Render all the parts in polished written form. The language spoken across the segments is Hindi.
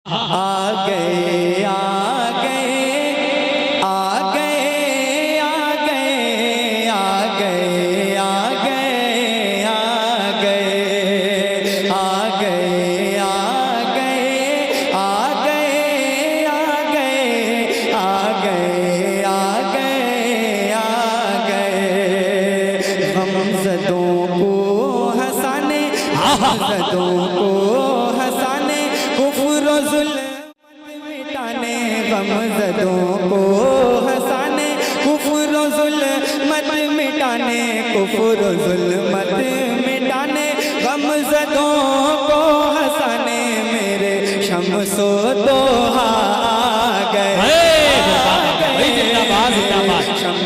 आ गए आ गए आ गए आ गए आ गए आ गए आ गए आ गए आ गए आ गए आ गए आ गए आ गए हमज़दों को हंसाने हमज़दों को हंसाने कुफ्र ज़ुल्मत मिटाने गमज़दों को हंसाने कुफ्र ज़ुल्मत मिटाने कुफ्र ज़ुल्मत मिटाने गमज़दों को हंसाने मेरे शम्सो दोहा आ गए।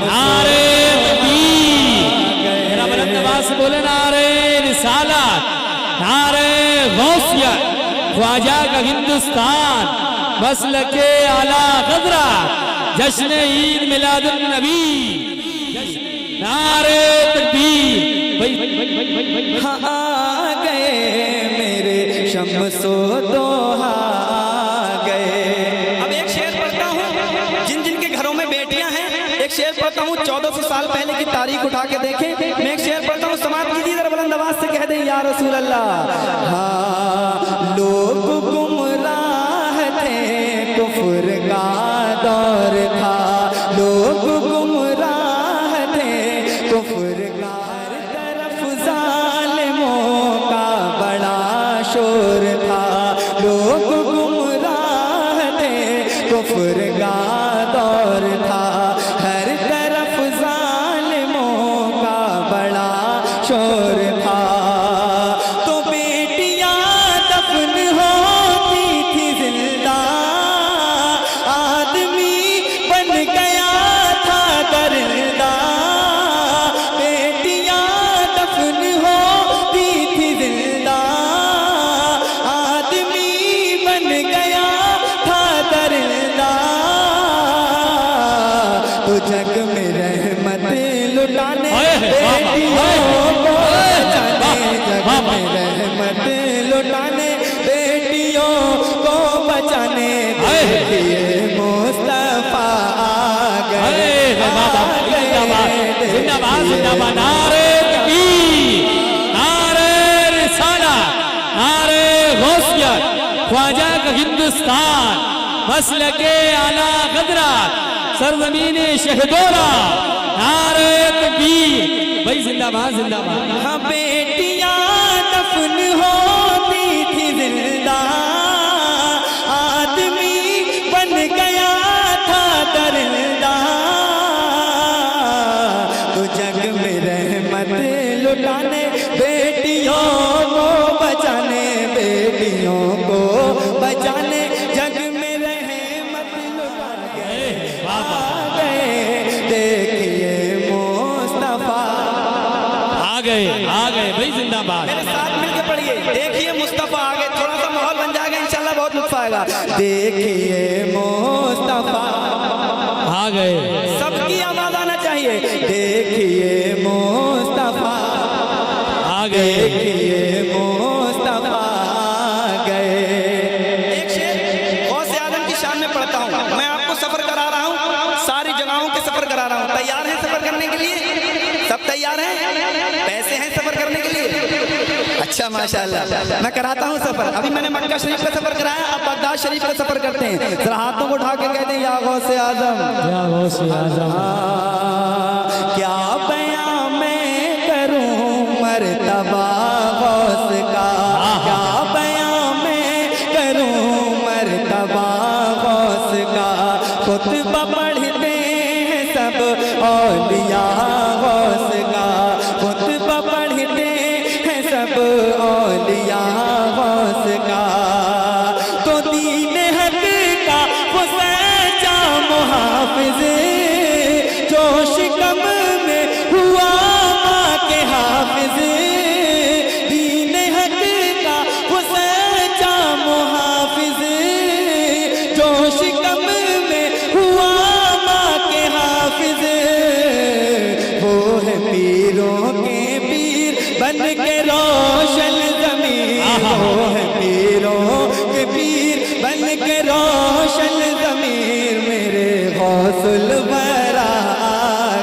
नारे तकबीर, मेरा बुलंद आवाज़ से बोले नारे रिसालत, नारे गौसियत, ख्वाजा का हिंदुस्तान, मसलके आला क़द्रा, जश्न ईद मिलादुन नबी, नारे तकबीर। हाँ आ गए मेरे शम्सो दोहा आ गए। अब एक शेर पढ़ता हूँ, जिन जिन के घरों में बेटियां हैं, एक शेर पढ़ता हूँ 1400 साल पहले की तारीख उठा के देखें। मैं एक शेर पढ़ता हूँ, समाप्त कीजिए जरा बुलंद आवाज से कह दें या रसूल अल्लाह। हाँ लोग गुमराह थे, कुफ्र का दौर था, लोग गुमराह थे, कुफ्र का हर तरफ जालिमों का बड़ा शोर था, लोग गुमराह थे, कुफ्र का दौर था, हर तरफ जालिमों का बड़ा शोर था। तो बेटियां दफन होती थी जिंदा, आदमी बन गया था दरिंदा, बेटियां दफन होती थी जिंदा, आदमी बन गया था दरिंदा। तो जग में रहमत लुटाने बेटियों को बचाने, जग में रहमत लुटाने बेटियों को बचाने, देखिए मुस्तफा आ गए। जिंदाबाद जिंदाबाद, नारे तकबीर, नारे रिसालत, नारे गौसियत, ख्वाजा का हिंदुस्तान, मसलके आला क़द्रा, सरज़मीने शहदोरा, नारे तकबीर। भाई जिंदाबाद जिंदाबाद। हाँ बेटियां दफन होती थी जिंदा, आदमी बन गया था दरिंदा। तो जग में रहमत लुटाने बेटियों को बचाने, बेटियों को बचाने, जग में रहमत लुटाने आ गए। देखिए मुस्तफा आ गए भाई जिंदाबाद। मेरे साथ मिलके पढ़िए, देखिए मुस्तफा आ गए। थोड़ा सा माहौल बन जाएगा इंशाल्लाह, बहुत लुत्फ आएगा। देखिए मुस्तफा आ गए, सबकी आवाज आना चाहिए। देखिए मुस्तफा आ गए, देखिए मुस्तफा आ गए। एक शेर गौसे आजम की शान में पढ़ता हूँ। मैं आपको सफर करा रहा हूँ, सारी जगहों के सफर करा रहा हूँ। तैयार हैं सफर करने के लिए? सब तैयार हैं? पैसे हैं सफर करने के लिए? अच्छा माशाल्लाह, मैं कराता हूँ सफर। अभी मैंने मक्का शरीफ का सफर कराया, अब बगदाद शरीफ का सफर करते हैं। जरा हाथों को उठा के कहते हैं या गौसे आजम, या गौसे आजम। क्या बयां मैं करूं मर्तबा गौस का, क्या बयां मैं करूं मर्तबा गौस का। खुतबा पढ़ते हैं सब औलिया गौस का, खुतबा पढ़ते हैं सब औलिया गौस का। तो दीन हक का वो सच्चा मुहाफिज, जो शिकम में हुआ माँ के हाफिज, दीन हक का वो सच्चा मुहाफिज, जो शिकम में हुआ माँ के हाफिज। वो है पीरों के पीर बन के रोशन ज़मीन, वो है पीरों के पीर बन के रोशन ज़मीर मेरे गौसुल बरा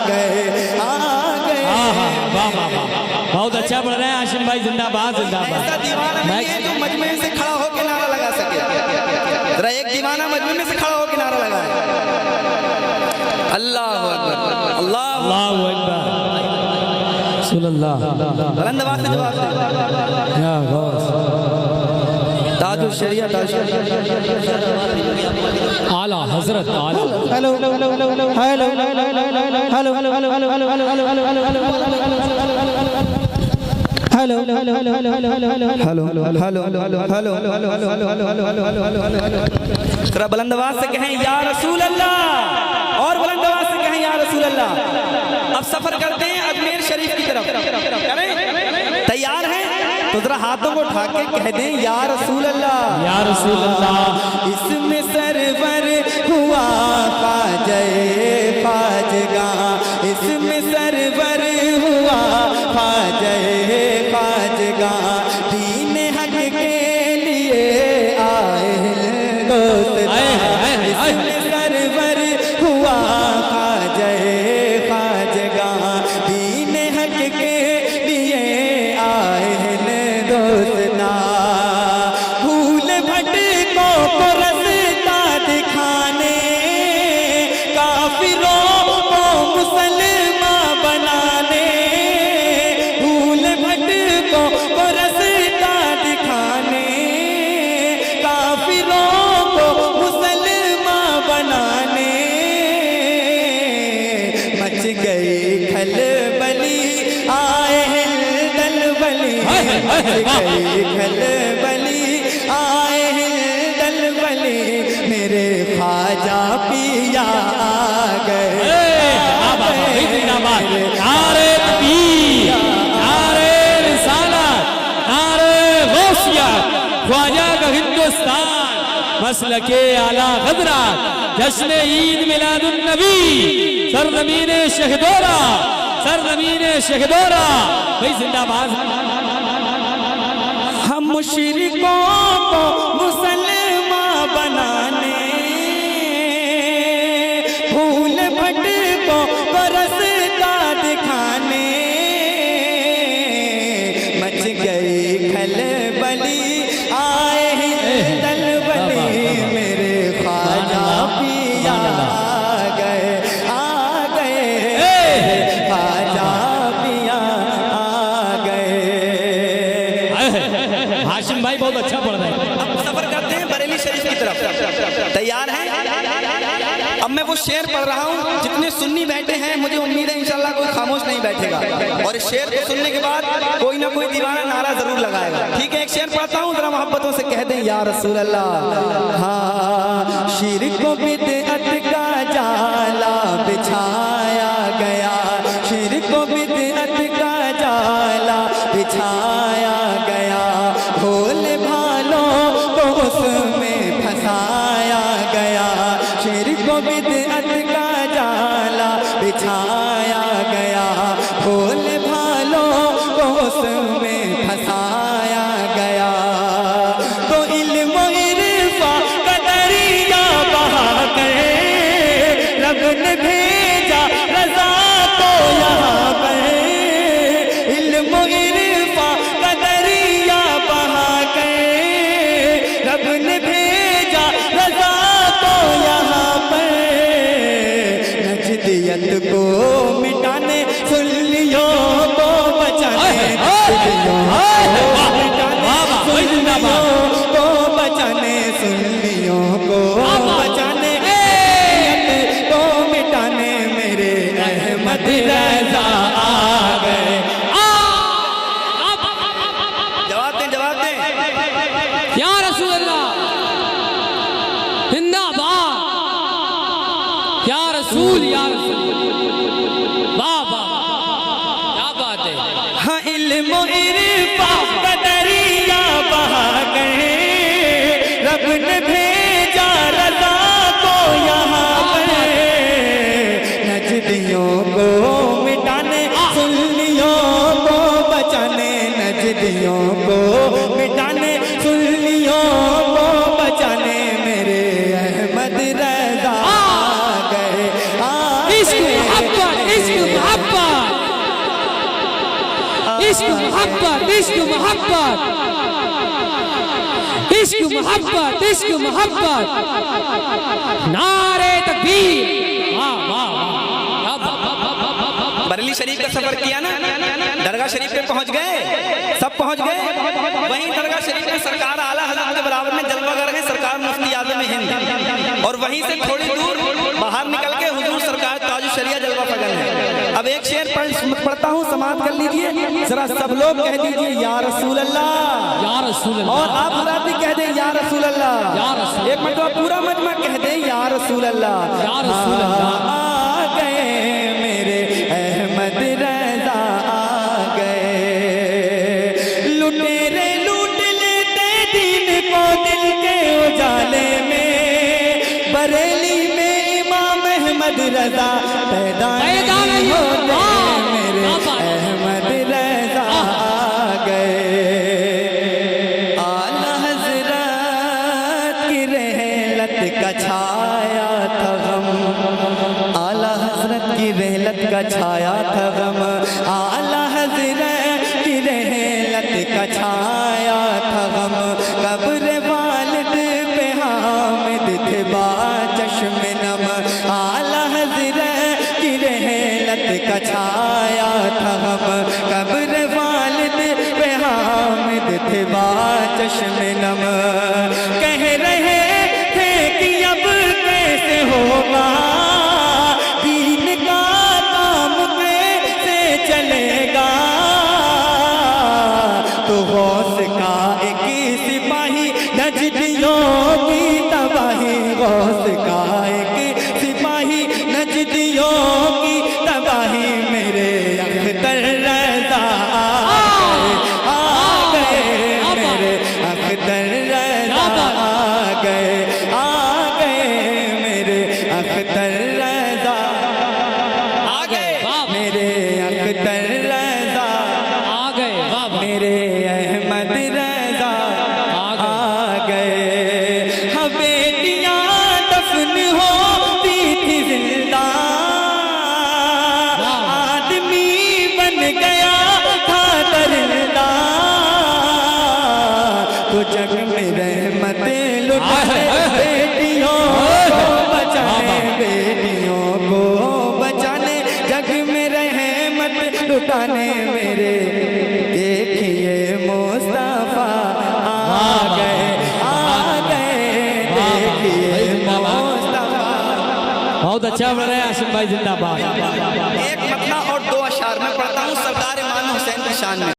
गए वाह वाह वाह, बहुत अच्छा पढ़ रहे हैं आशिम भाई, जिंदाबाद ऐसा जिंदाबाद। दीवाना नहीं है जो मजमे से खड़ा होकर नारा लगा सके। जरा एक दीवाना मजमे में से खड़ा होकर नारा लगाए, अल्लाह अकबर, अल्लाह अल्लाहु अकबर, सल्लल्लाहु बुलंद आवाज से जवाब दे। या गौस, ताजुल शरिया, ताजुल आला हजरत आला। Hello hello hello hello hello hello hello hello hello hello hello hello जरा बुलंद आवाज से कहें या रसूल अल्लाह, और बुलंद आवाज से कहें या रसूल अल्लाह। अब सफर करते हैं अजमेर शरीफ की तरफ, करें? तैयार हैं तो जरा हाथों को उठा के कह दें या रसूल अल्लाह, या रसूल अल्लाह। इसमें सरवर हुआ ख्वाजा ख्वाजगा, इसमें सरवर हुआ ख्वाजा ख्वाजगा, दीन हक के लिए आए दोस्त, इसमें सरवर हुआ ख्वाजा ख्वाजगा, दीन हक के लिए आए दोस्ता, भूल भटकों को रास्ता दिखाने, काफिरों को मुसलमान बनाने, भूल भटकों को रास्ता दिखाने, काफिरों को मुसलमान बनाने, मच गई खलबली आए हैं दलबली, मच गई खलबली आए हैं दलबली, मेरे ख्वाजा पिया आ गए। जिंदाबाद, नारे तकबीर, नारे रिसालत, नारे गौसिया, ख्वाजा का हिंदुस्तान, मसलके आला गदरात, जश्न ईद मिलादुन नबी, सरजमीन शहदोरा, सरजमीन शहदोरा भाई जिंदाबाद। हम मुशरिकों को मुसलमान बनाने, भूल भटकों को रास्ता दिखाने, मच गई खलबली आए हैं दलबली, मेरे ख्वाजा पिया आ गए ख्वाजा पिया आ गए। हाशिम भाई बहुत अच्छा पढ़ रहे हैं। अब सफर करते हैं बरेली शरीफ की तरफ, तैयार हैं? अब मैं वो शेर पढ़ रहा हूँ, जितने सुन्नी बैठे हैं मुझे उम्मीद है इंशाल्लाह कोई खामोश नहीं बैठेगा, और इस शेर को सुनने के बाद कोई ना कोई दीवाना नारा जरूर लगाएगा। ठीक है, एक शेर पढ़ता हूँ, जरा मोहब्बतों से कह दें या रसूल अल्लाह। हाँ, शिर्क को बिदअत का जाला बिछाया गया, शिर्क को बिदअत का जाला बिछाया गया, भोले भालों को उसमें फंसाया गया, शिर्क को बिदअत का जाला बिछाया गया, भोले भालों को उसमें फंसाया गया, तो इल्म इरफा का दरिया बहा कर रब ने भेजा रज़ा को यहाँ पर, इल्म इरफा का दरिया बहा कर रब ने भेजा रज़ा को यहाँ पर, नजदियत को मिटाने, सुन्नियों को बचाने, सुन्नियों को बचाने, सुन्नियों को बचाने, नजदियत को मिटाने, मेरे अहमद रज़ा आ गए। जवाब दें, जवाब दें। या रसूल अल्लाह, जिंदाबाद, या रसूल, या रसूल, वाह वाह, क्या बात है। हाँ, इल्म इरफा का दरिया बहा गए, रब ने भेजा रज़ा को यहाँ पर, नजदियों को मिटाने, सुन्नियों को बचाने, नजदियों को मिटाने, सुन्नियों को बचाने, मेरे इश्क मोहब्बत इश्क मोहब्बत इश्क मोहब्बत इश्क मोहब्बत नारे तकबीर। वाह वाह वाह। बरेली शरीफ का सफर किया ना, दरगाह शरीफ पे पहुंच गए, सब पहुंच गए। वहीं दरगाह शरीफ में सरकार आला हज़रत के बराबर में जलवा कर रहे सरकार मुफ्ती आज़म हिंद, और वहीं से थोड़ी दूर बाहर निकल के हुजूर सरकार ताजुश शरिया जलवा फगन है। अब एक शेर पढ़ता हूँ, समाप्त कर लीजिए जरा, सब लोग कह दीजिए या रसूल अल्लाह, या रसूल अल्लाह। और आप हजरात भी कह दें या रसूल अल्लाह, या रसूल। एक मरतबा पूरा मजमा कह दे या रसूल अल्लाह। या रसूल अल्लाह। आ गए मेरे अहमद रज़ा, आ गए लुटेरे लूट लेते दीन को दिल के उजाले में, बरेली में इमाम अहमद रज़ा पैदा नहीं होते, मेरे अहमद रज़ा आ गए। आला हज़रत की रहलत का छाया था गम, आला हज़रत की रहलत का छाया था गम, आला हज़रत की रहलत का छाया था गम। कब्र वालिद पे हामिद थे बा चश्म नम, आला हज़रत की रहलत का छाया था गम। कब्र वालिद पे हामिद थे बा चश्म नम। कह रहे थे कि अब कैसे होगा, दीन का काम कैसे चलेगा, तो गौस का एक सिपाही नजदियों की तबाही, गौस का एक सिपाही नजदियों की तबाही, मेरे अख्तर रज़ा आ गए, मेरे अख्तर रज़ा आ गए, मेरे अख्तर रज़ा आ गए, मेरे अख्तर रज़ा आ गए। वाह वाह। मेरे अहमद रज़ा आ गए। हाँ बेटियां दफन होती थी जिंदा, आदमी बन गया था दरिंदा, तो जग में रहमत लुटाए बेटियों को बचाने, बेटियों को बचाने, जग में रहमत लुटाने, मेरे देखिए मुस्तफा आ गए, देखिए मुस्तफा। बहुत अच्छा बन रहा है आसिम भाई, जिंदाबाद। एक मतला और दो अशार में पढ़ता हूँ सरदार इमाम हुसैन की शान में।